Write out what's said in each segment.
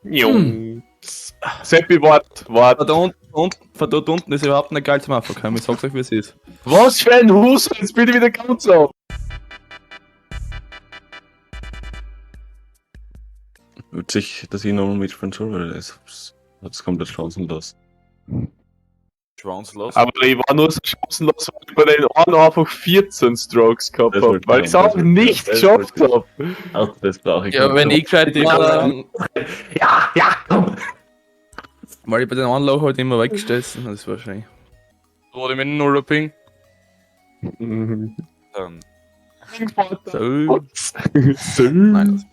Jungs. Seppi, wart. Von dort unten ist überhaupt nicht geil zum Abverkaufen. Ich sag's euch, wie es ist. Was für ein Hus, jetzt bin ich wieder ganz auf. Witzig, dass ich nochmal mitspielen soll, weil das komplett chancenlos. Schwanzlos. Aber ich war nur so chancenlos, weil ich bei den anderen einfach 14 Strokes gehabt Das habe, wollte weil ich ich es auch sagen, nicht das geschafft wollte habe. Auch das brauche ich. Ja, wenn ich gescheit war, Ja, komm! weil ich bei den anderen Loch halt immer weggestoßen. Das ist wahrscheinlich. Oder mit einem Nuller-Ping. Mhm. Dann. So. So. Nein.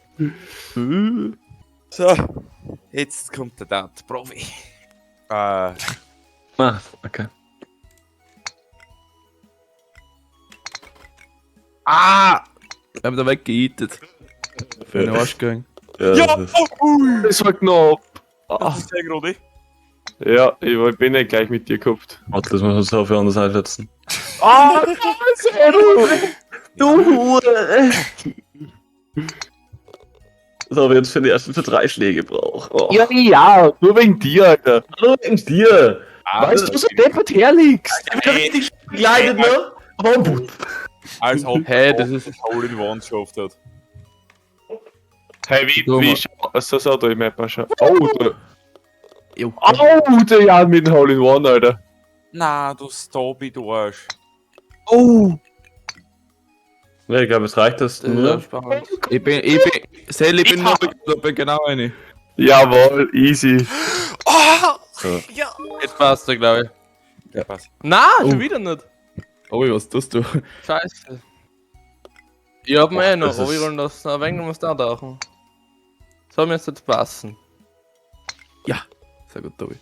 So, jetzt kommt der Dad, Profi. Ah, okay. Ah! Ich hab da weggeeatet. Für den Arschgang. Ja, Ja! das ist, Das war knapp. Das Ah. ist der gerade. Ja, ich bin nicht gleich mit dir gehabt. warte, das muss man so für anders einschätzen. Ah, du Hure! So, aber jetzt für die ersten für 3 Schläge brauche. Oh. Ja, nur wegen dir, Alter. Hallo, wegen dir! Weißt du, wo so deppert herliegst? Ich bin richtig begleitet, ne? Aber Als ob Hey, das ist. Hole in One geschafft hat. Hey, wie schaut das auch da im Map schon? Oh, Jo. der Jan mit dem Hole in One, Alter. Na, du Stobby, du Arsch. Oh! ja, ich glaube, es reicht das nur. Ich bin nur genau eine. Jawohl, easy. Oh! So. Ja! Jetzt passt er, glaube ich. Ja, passt. Nein, schon wieder nicht. Oh, was tust du? Scheiße. Ich hab mir noch das ist- rollen lassen, ein wenig muss da tauchen. Soll mir jetzt nicht passen. Ja, sehr gut, Tobi.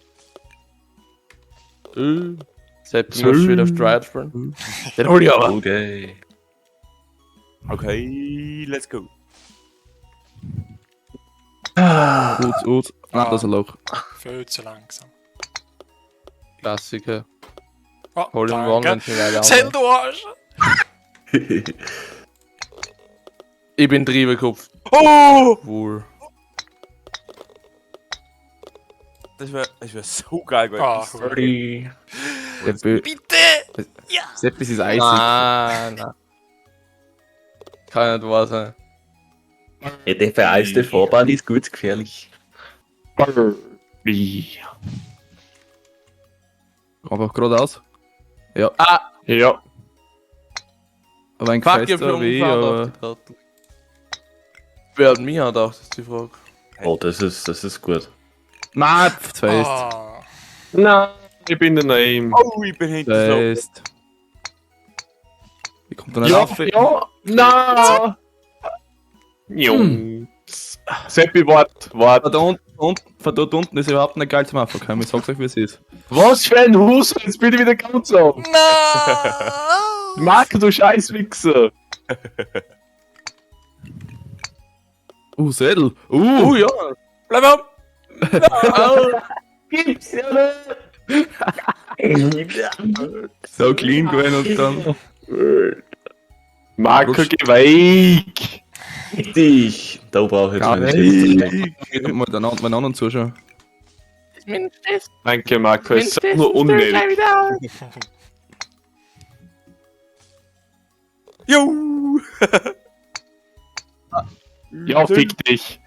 Sepp, du musst wieder auf Stride spielen. Den hol ich aber. Okay. Okay, let's go. Gut. Nein, das ist ein Loch. Viel zu langsam. Klassiker. Oh, Hol in One, wenn danke. sie leider Zell, du Arsch! Ich bin Triebekopf. Oh! Wohl. Das wär so geil Ah, gewesen. Seppi, bitte! Sepp ist eisig. Nein. Kann nicht wahr sein. Ja, der vereiste Vorbahn ist gut gefährlich. Wie? Einfach geradeaus. Ja. Ja. Aber ein Fuck, ich gefesster hab schon wie, umgefahren aber... auf die Trottel. Wer hat mich gedacht, ist die Frage. Oh, das ist gut. Nein, fest. Ah, Nein, ich bin der Naim. Oh, ich bin hinten so. Fest. Wie kommt dann Ja, auf? ja, nein! Jungs. Seppi, wart. Von dort unten ist überhaupt nicht geil zum Abverkaufen. Ich sag's euch, wie es ist. Was für ein Hus, jetzt bin ich wieder ganz auf. nein! Marco, du Scheißwichser. Sädel. Ja. Bleib ab! Gibt's ja nicht. So clean gewesen und dann... Marco, geh weg. Dich! Da brauche ich jetzt Gar meine nicht. Schrift. Ich will mal den anderen zuschauen. Danke, Marco, es ist nur unnötig. Jo! Ja, fick dich.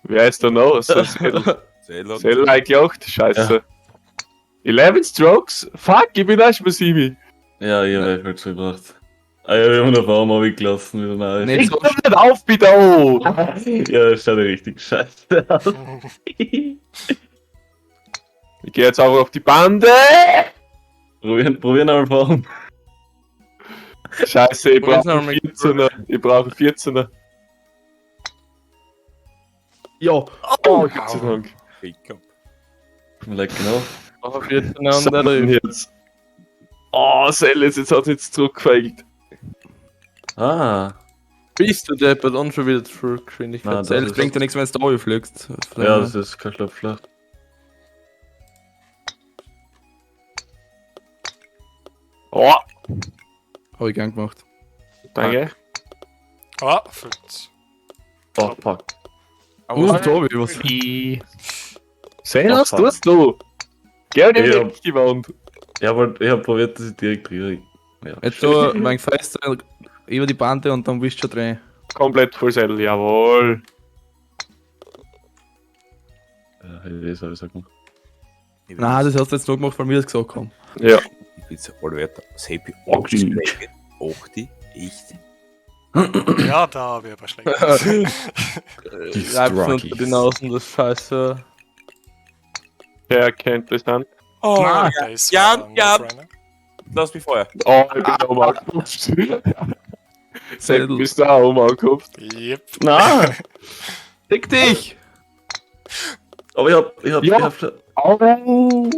Wer ist da noch? So, Sell like Yacht, scheiße. 11 Strokes? Fuck, ich bin erst bei 7. Ja, ich habe halt schon gebracht. Ah ja, wir haben den Baum abgelassen wieder neu. Nicht Ich so komm nicht auf, bitte oh. Ja, das schaut ja richtig scheiße aus. Ich geh jetzt auch auf die Bande. Probieren einmal Baum. Scheiße, ich Probier's brauche noch mal. 14er. Ich brauche 14er. Ja. Oh, Gott sei Dank. Like genau. Auf 14 und Was der denn drüben. jetzt? Oh, Selles, jetzt hat es jetzt zurückgefeigt. Ah. Bist du deppert und schon wieder Nein, Zurückgeschwindigkeit. das Selbst ist- bringt ja nichts, wenn du da fliegst. Ja, das ist kein Schlupfloch. Oh, Hab ich gern gemacht. danke. Ah, 50. Oh, fuck. Tobi, was? Sel, was tust du? Geh nicht Ja. weg, die Wand. Ja, aber ich hab probiert, dass ich direkt rühre. Ja. Jetzt so mein Fest über die Bande und dann bist du schon drin. Komplett voll Sel, jawohl. Ja, ich weiß, was ich gemacht. Nein, das hast du jetzt nur gemacht, weil wir das gesagt haben. Ja. Ich bin so alle Wörter. Seppi, 8 Schläge. 8, echt. Ja, da habe ich aber schlecht. Die Reibst unter Struggies. den Außen, das Scheiße. Wer kennt das dann? Oh, Nein. das Ja, war ein ja. No-Brainer. Lass mich vorher. Oh, ich bin oben angekupft. Sel, Sedel. bist du auch oben angekupft? Yep. Nein! Fick dich! Aber ich hab Ja. schon... Oh!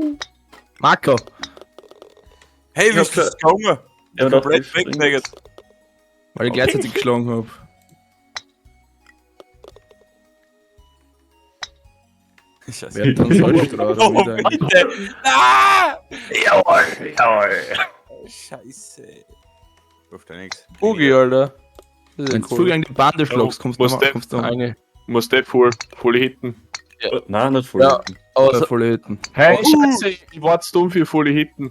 Marco! Hey, Ich wie hab ist das gegangen? Ich hab gedacht, Komplett ich spring weggelegt. Weil ich gleichzeitig geschlagen hab. Scheiße. Wer hat dann Salzstrahl Oh, wieder? bitte! Ah! Jawohl! Scheiße. Läuft ja nix. Boogie, Alter. Das ist Wenn ja cool. Wenn du die Bande schlagst, kommst du Musst du- kommst du Eine. Musst du voll hitten. Nein, nicht voll. Ja. Aber voll Hütten. Hey, Scheiße, ich war zu dumm für voll hitten.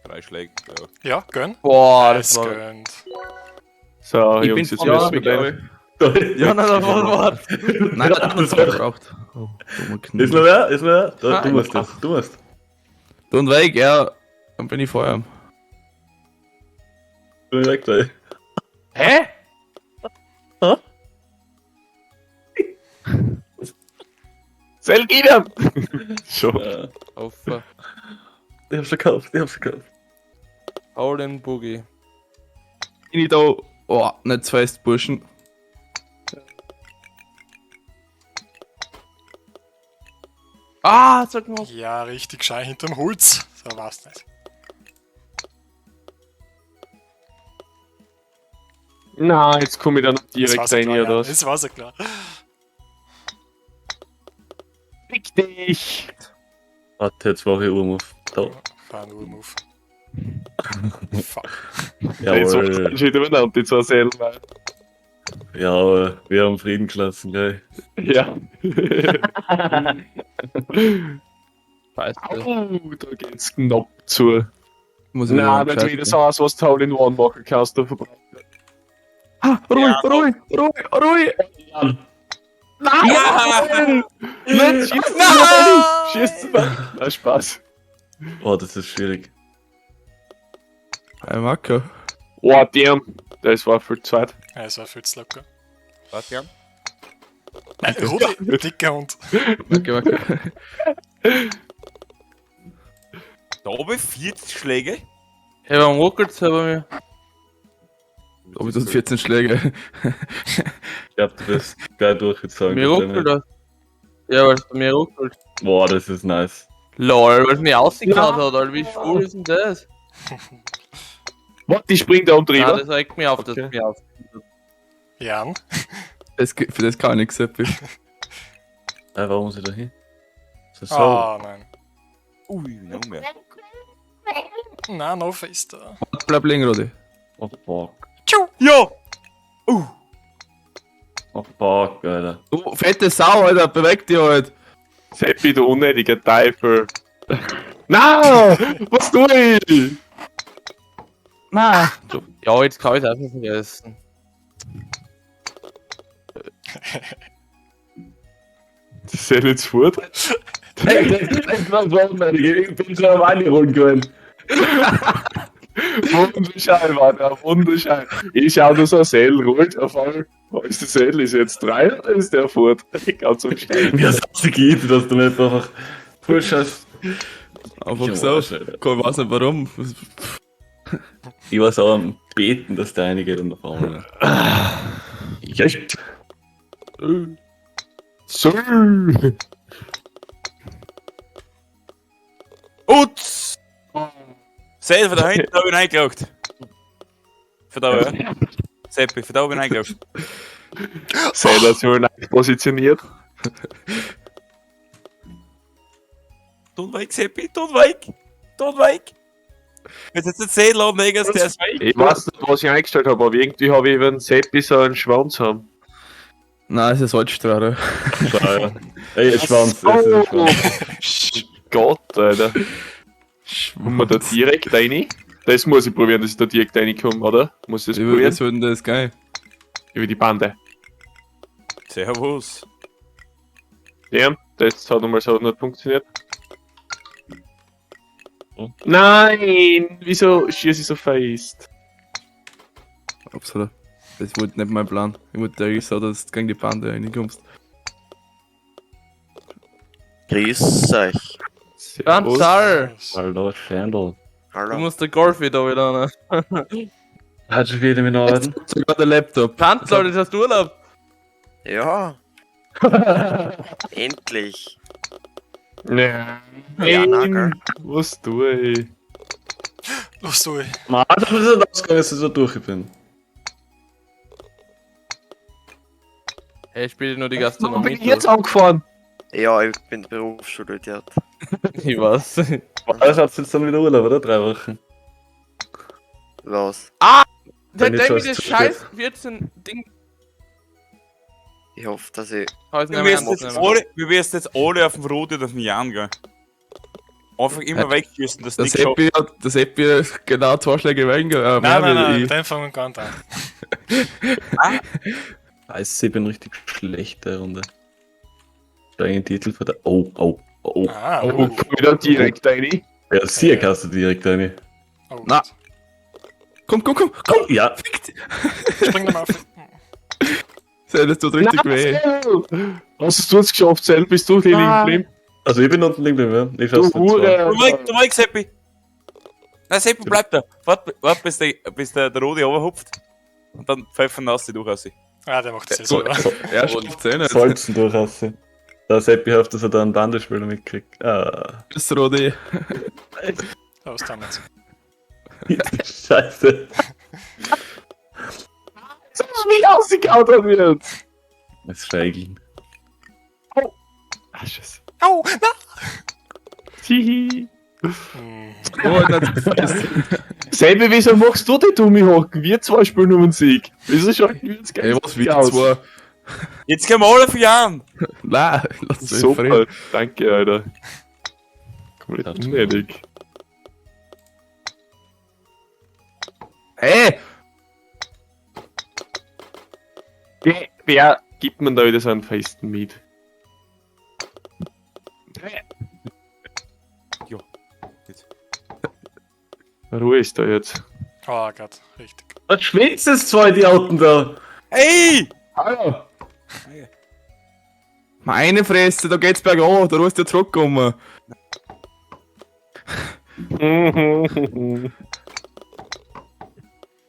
3 Schläge. Ja. Ja, gönn. Boah, das Nice, war... gönnt. So, Ich Jungs, bin jetzt von müssen wir glaub gleich. ich. Ja, nein, das war Nein, das hat man so gebraucht. Oh, dummer Ist Knie. noch wer? Ist noch wer? Da, du Nein. musst das. Du musst. Du und weg, ja. Dann bin ich vor ihm. Du bist weg da. Hä? Hä? Sel, gib ihm! Schon. Ja. Auf Ich hab's gekauft. Hau den Boogie. Bin ich da... Oh, nicht zu fest, Burschen. Ah, sag mal. Ja, richtig schei hinterm Holz. So war's nicht. Na, jetzt komme ich dann Das direkt war's ja rein, klar, ja, ja. das. Das war's ja klar. Fick dich! Warte, jetzt mache ich Urmove. Da. War ein Urmove. Fuck. Jetzt macht Jawohl. es schon übereinander, die zwei Sel. Ja, aber wir haben Frieden gelassen, gell? Ja. Scheiße. Au, da geht's knapp zu. Muss ich Nein, wieder nicht wieder so aus, was du Hole in One machen kannst, du verbrauchst. Ah, ruhig, Ja. ruhig, ruhig, ruhig. Nein! Ja! Nicht schießt Nein! Schießt Na, Spaß. Oh, das ist schwierig. Hey, Marco. Oh, damn. Das war für zweit. Ja, es war viel zu locker. Warte, ja. Rudi, dicker Hund. Marco, Marco. Da oben 40 Schläge. Hey, warum ruckelt's bei mir? Ob ich das 14 Schläge? Ich glaub, du bist gleich durchgezogen. Mir ruckelt das. Ja, weil es bei mir ruckelt. Boah, das ist nice. LOL, weil es mir ausgekaut hat, Alter. Wie schwul ist denn das? Was, die springt da unten Nein, drüber? das regt mich auf, das Okay. regt mich auf. Jan. Für das kann ich nichts, Seppi. Warum muss ich da hin? So, so. Ah, nein. Ui, noch mehr. Nein, no face da. Bleib liegen, Rudi. Oh fuck. Tschu. Ja! Oh fuck, Alter. Du fette Sau, Alter, beweg dich halt. Seppi, du unnötiger Teufel. Nein! Was tue ich? Nein. Ja, jetzt kann ich es einfach vergessen. Das ist ja nicht fort. Hey, das war großartig. Ich bin schon am Anholen können. Wunderschön war der, wunderschön. Ich schau nur so ein Seel rollt auf einmal. Ist der Seel ist jetzt 3 oder ist der fort? Ganz am Stein. Mir hast du geht, dass du nicht einfach push hast. Einfach Ja, so. Alter. Ich weiß nicht warum. Ich war so am Beten, dass der eine geht und auf einmal. Ja, so. Utz! Seil von da hinten habe ich ihn eingeloggt. Von da oben, ja. Seppi, von da oben eingeloggt. Seel hat sich wohl nicht positioniert. Ton weg, Seppi, ton weg! Ton weg! Jetzt ist der Zettel und Negas, der ist weg. Ich weiß nicht, was ich eingestellt habe, aber irgendwie habe ich über den Seppi so einen Schwanz haben. Nein, es ist Holzstrahler. Schau, ey, jetzt Schwanz. Jetzt ist ein Schwanz. Gott, Alter. Kommt man da direkt rein? Das muss ich probieren, dass ich da direkt reinkomme, oder? Muss ich das Wie probieren? soll denn das gehen? Über die Bande. Servus. Ja, das hat nochmal so nicht funktioniert. Oh. Nein! Wieso schieße ich so fest? Absolut. Das wollte nicht mein Plan. Ich wollte eigentlich so, dass du gegen die Bande reinkommst. Grüß euch. Chantal! Hallo, Schandl. Du Hallo. musst den Golf wieder wieder Hat schon wieder mit Arbeiten? Sogar der Laptop. Chantal, das hast du Urlaub! Ja, endlich. Ja. Ja, na, gell. Was tue ich? Los, du. Mann, das ist nicht ausgegangen, dass ich so durch bin. Hey, ich spiele nur die Warum Gastronomie. bin ich jetzt angefahren? Ja, ich bin Berufsschulidioot. Ich weiß. Das hat jetzt dann wieder Urlaub, oder? 3 Wochen. Los. Der Wenn ich David was ist zu- scheiß 14 Ding. Ich hoffe, dass ich. Wir wirst jetzt alle auf dem Rudi und auf dem Jan gehen. Einfach immer wegschießen, dass Das nichts schafft. Seppi hat genau 2 Schläge weniger. Nein, den fangen wir gar nicht an. Scheiße, ich bin richtig schlecht der Runde. Steigenden Titel von der. Oh. Ah, Oh, komm ich da direkt rein? Ja, sie kannst du direkt rein. oh, Na. Komm! Ja, Spring doch mal auf. Das tut richtig weh. Hast du es geschafft, Sel? Bist du hier liegen geblieben? also ich bin unten liegen geblieben, ja. Ich Du schaff's nicht. Hure! Du magst Seppi! Nein, Seppi, bleib da! Wart bis der Rudi runterhupft. Und dann pfeifen wir durch aus. Ah, der macht das jetzt So, selber. er schafft es nicht. Salzen durchaus. Da Seppi hofft, dass er da einen Bandespieler mitkriegt. Ah. Das ist Rodi. Los, damit. Scheiße. Das ist mich ausgehauen wird! Das Feigeln. Ah, Scheiße. Au! Hihi. Hm. Oh, das Selbe, wieso machst du die dumme Hocken? Wir zwei spielen um den Sieg. Wieso schaut wir jetzt Ey, was wie aus? zwei? Jetzt gehen wir alle auf Jan! Nein, lass mich Super, frieren. danke, Alter. Komplett unnötig. Hey! Wer gibt man da wieder so einen festen mit? Ruhe ist da jetzt. Oh Gott, richtig. Was schwitzt es zwei Idioten da? Hey! Hallo! Meine Fresse, da geht's bergauf, da rufst du zurückkommen.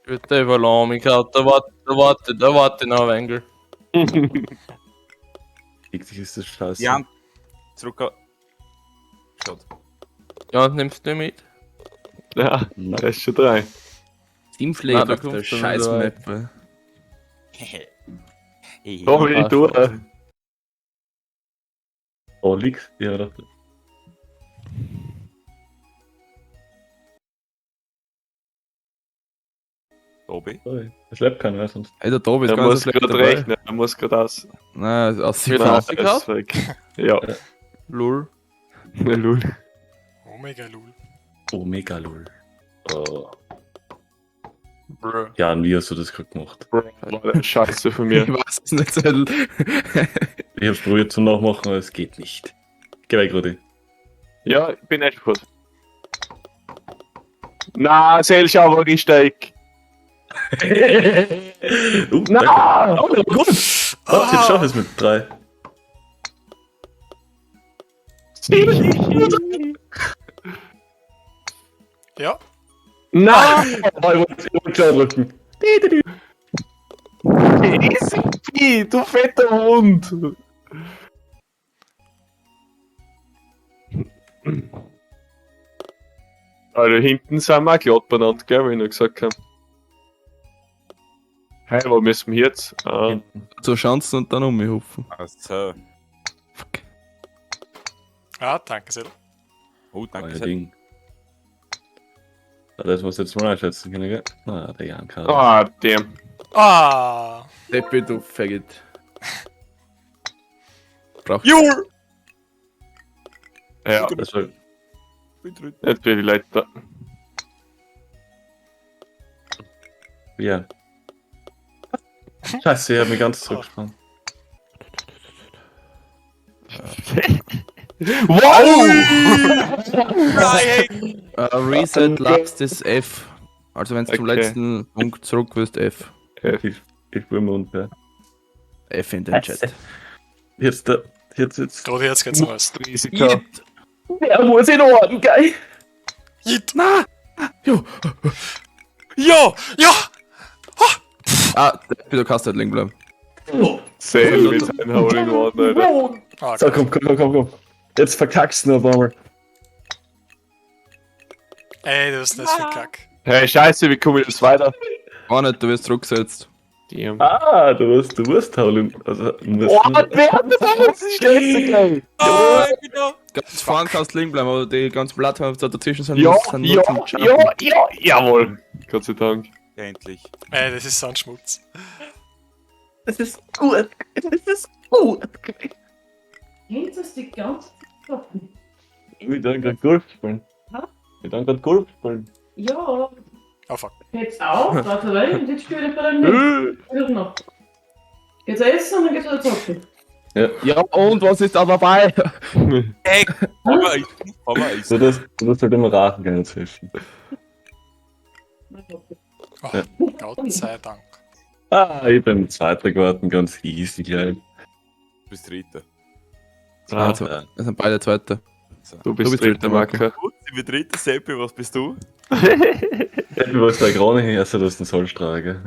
Bitte überlass mich, da warte noch ein wenig. Richtig ist das scheiße. Jan! Zurück auf. Schaut. Ja, nimmst du mit? Ja, Na, da ist schon drei. Teamschläge Na, da auf der kommst du scheiß wieder Map. Komm ich durch. oh, liegt. Ja, da. Tobi? Sorry. Das lebt keiner, sonst. Ey, der Tobi ist Er gar nicht muss so schlecht gerade dabei. rechnen, er muss gerade aus. Nein, aus Wieder Nein, rausgehauen? er ist weg. Ja, Lul. na lul. Omega Lul. Oh, mega lol. Oh. Brr. Ja, wie hast du das gerade gemacht? War eine Scheiße von mir. Ich weiß es nicht, Zell. Ich hab's probiert zum Nachmachen, aber es geht nicht. Geh weg, Rudi. Ja, ich bin echt gut. Na, Sel, schau, wo ich steig. Danke. Na! Oh, der war gut. Was? Jetzt schaff ich es mit 3. Ja, Na! Oh, ich wollte schon drücken. Easy, du fetter Hund! Also hinten sind wir auch glatt benannt, gell, wie ich noch gesagt habe. Hey, wo müssen wir jetzt? Ah, Zur Chance und dann um mich hupfen. Also. Fuck. ah, danke sehr. Oh, danke Euer sehr. Ding. Das muss jetzt mal einschätzen können, gell? Ah, der Janka. Ah, damn. Ah! Seppi, du Faggot. Braucht Jur! Ja, Das war. jetzt bin ich letzter. Ja. Scheiße, ich hab mich ganz zurückgesprungen. Wow! Nein! Reset Last ist F. Also wenn du zum Okay. letzten Punkt zurück willst, F. Ich bin im Mund, ja. F in den Chat. Jetzt. Gerade jetzt geht's los. Risiko. Wer muss in Orden, geil? Jit! Na! Jo! Ja! Ja! Ah, Seppi, du kannst halt liegen bleiben. Sale mit seinem Holding One, Alter. Ah, So, gut. komm. Jetzt verkackst du noch einmal. Ey, du hast das verkackt. Hey, scheiße, wie komme ich jetzt weiter? Gar nicht, du wirst zurückgesetzt. Damn. Ah, du musst holen. Also, musst wer hat das alles schlecht, Ah, genau. Ganz vorne kannst du liegen bleiben, aber die ganzen Plattformen die dazwischen sind, Ja, sind nur zum Jumpen. jawohl. Gott sei Dank. Ja, endlich. Ey, das ist so ein Schmutz. Das ist gut. Kennst du das die ganze Zeit? Wir dann gerade Golf spielen. Ha? Wir dann gerade Golf spielen. Ja, Oh fuck. jetzt auf, warte rein, und jetzt spiele ich bei dem nicht. Noch. Geht's essen und dann geht's wieder zocken. Ja, und was ist da dabei? Ey, Hammer ist. Du musst halt immer raten können zwischen. Gott sei Dank. Ah, ich bin Zweiter geworden, ganz easy, gleich. Du bist Dritter. Also, Ja. das sind beide Zweite. Du bist bist dritter dritter, Marco. Marker. Gut, ich bin Dritter. Seppi, was bist du? Du hast da Krone hin, also du hast den Sollstrahl, gell?